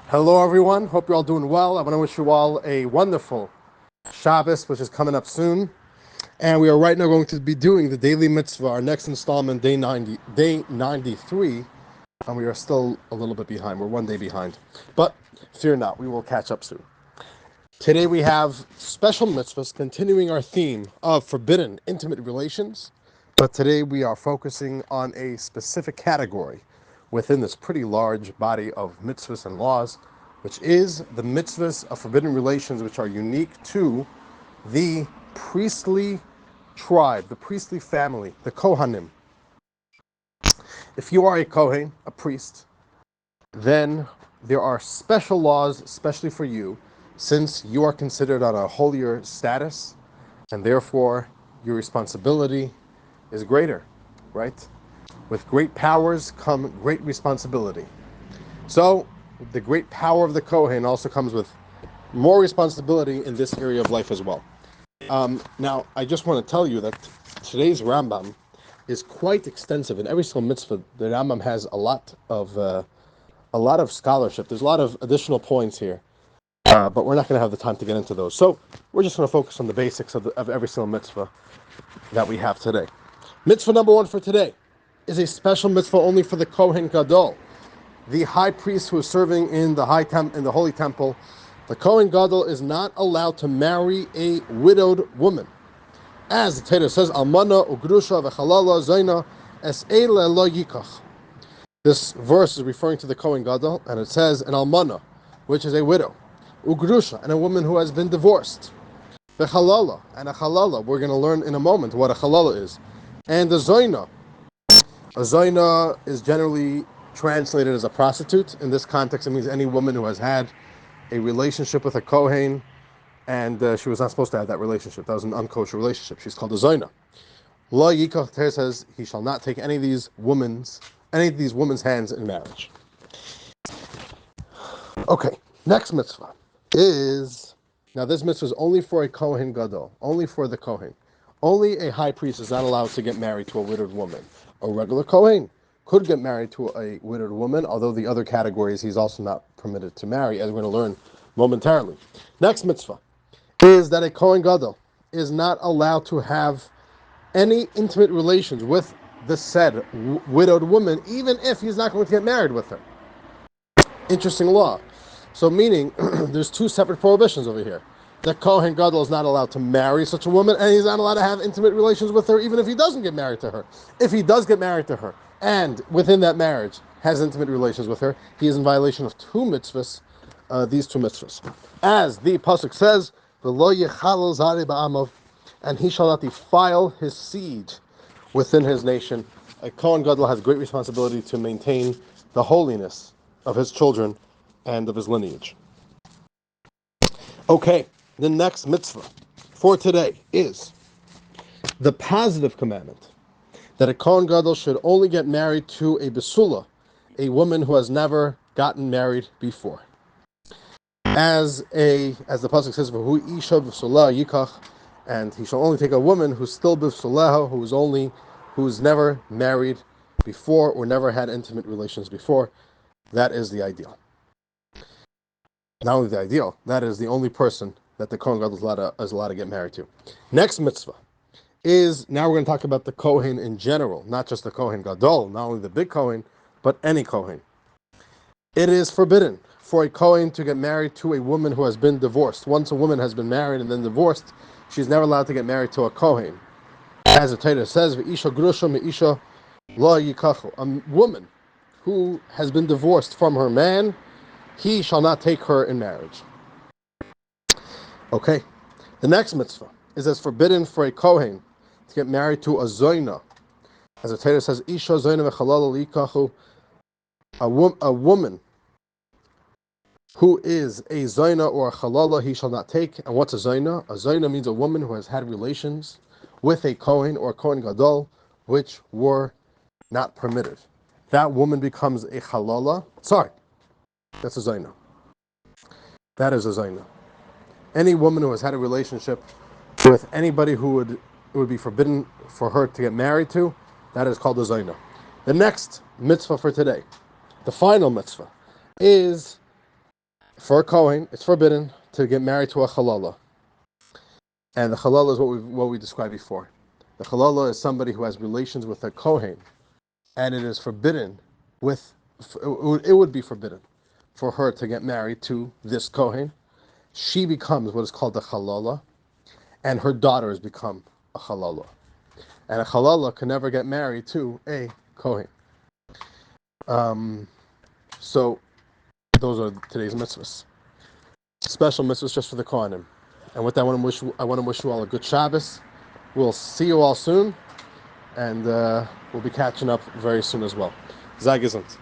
Hello, everyone. Hope you're all doing well. I want to wish you all a wonderful Shabbos, which is coming up soon. And we are right now going to be doing the Daily Mitzvah, our next installment, day 93. And we are still a little bit behind. We're one day behind. But fear not, we will catch up soon. Today we have special mitzvahs continuing our theme of forbidden intimate relations. But today we are focusing on a specific category within this pretty large body of mitzvahs and laws, which is the mitzvahs of forbidden relations, which are unique to the priestly tribe, the priestly family, the Kohanim. If you are a Kohen, a priest, then there are special laws, especially for you, since you are considered on a holier status, and therefore your responsibility is greater, right? With great powers come great responsibility. So, the great power of the Kohen also comes with more responsibility in this area of life as well. Now, I just want to tell you that today's Rambam is quite extensive. In every single mitzvah, the Rambam has a lot of scholarship. There's a lot of additional points here, but we're not going to have the time to get into those. So we're just going to focus on the basics of every single mitzvah that we have today. Mitzvah number one for today is a special mitzvah only for the Kohen Gadol, the high priest who is serving in the in the holy temple. The Kohen Gadol is not allowed to marry a widowed woman. As the Torah says, Almana, Ugrusha, Vechalala, Zaina, Es Eile Lo Yikach. This verse is referring to the Kohen Gadol, and it says, an Almana, which is a widow, Ugrusha, and a woman who has been divorced, Vechalala, and a Halala. We're going to learn in a moment what a Halala is. And the Zaina. A Zaina is generally translated as a prostitute. In this context, it means any woman who has had a relationship with a Kohen, and she was not supposed to have that relationship. That was an unkosher relationship. She's called a Zaina. La Yikach, Torah says he shall not take any of these women's hands in marriage. Okay, next mitzvah is, now this mitzvah is only for a Kohen Gadol, only for the Kohen. Only a high priest is not allowed to get married to a widowed woman. A regular Kohen could get married to a widowed woman, although the other categories he's also not permitted to marry, as we're going to learn momentarily. Next mitzvah is that a Kohen Gadol is not allowed to have any intimate relations with the said widowed woman, even if he's not going to get married with her. Interesting law. So meaning, there's two separate prohibitions over here. The Kohen Gadol is not allowed to marry such a woman, and he's not allowed to have intimate relations with her, even if he doesn't get married to her. If he does get married to her, and within that marriage has intimate relations with her, he is in violation of two mitzvahs, these two mitzvahs. As the pasuk says, "V'lo yechalel zarei ba'amav," and he shall not defile his seed within his nation. A Kohen Gadol has great responsibility to maintain the holiness of his children and of his lineage. Okay, the next mitzvah for today is the positive commandment that a Kohen Gadol should only get married to a Besula, a woman who has never gotten married before. As the pasuk says, "V'hu isha b'sula yikach," and he shall only take a woman who's still b'suleha, who's never married before or never had intimate relations before. That is the ideal. Not only the ideal, that is the only person that the Kohen Gadol is allowed to get married to. Next mitzvah is, now we're going to talk about the Kohen in general, not just the Kohen Gadol, not only the big Kohen, but any Kohen. It is forbidden for a Kohen to get married to a woman who has been divorced. Once a woman has been married and then divorced, she's never allowed to get married to a Kohen. As the Torah says, "V'isha grusha me'isha lo yikachu." A woman who has been divorced from her man, he shall not take her in marriage. Okay, the next mitzvah is as forbidden for a Kohen to get married to a Zoina. As the Torah says, "Isha Zoina v'chalala likachu," a woman who is a Zoina or a Chalala, he shall not take. And what's a Zoina? A Zoina means a woman who has had relations with a Kohen or a Kohen Gadol, which were not permitted. That woman becomes a Chalala. Sorry, that's a Zoina. That is a Zoina. Any woman who has had a relationship with anybody who it would be forbidden for her to get married to, that is called a Zoina. The next mitzvah for today, the final mitzvah, is For a Kohen, it's forbidden to get married to a halala. And the halala is what we described before. The halala is somebody who has relations with a Kohen, and it is forbidden it would be forbidden for her to get married to this Kohen. She becomes what is called a halala, and her daughters become a halala. And a halala can never get married to a Kohen. So those are today's mitzvahs. Special mitzvahs just for the Kohanim. And with that, I want to wish you all a good Shabbos. We'll see you all soon, and we'll be catching up very soon as well. Zag gesund.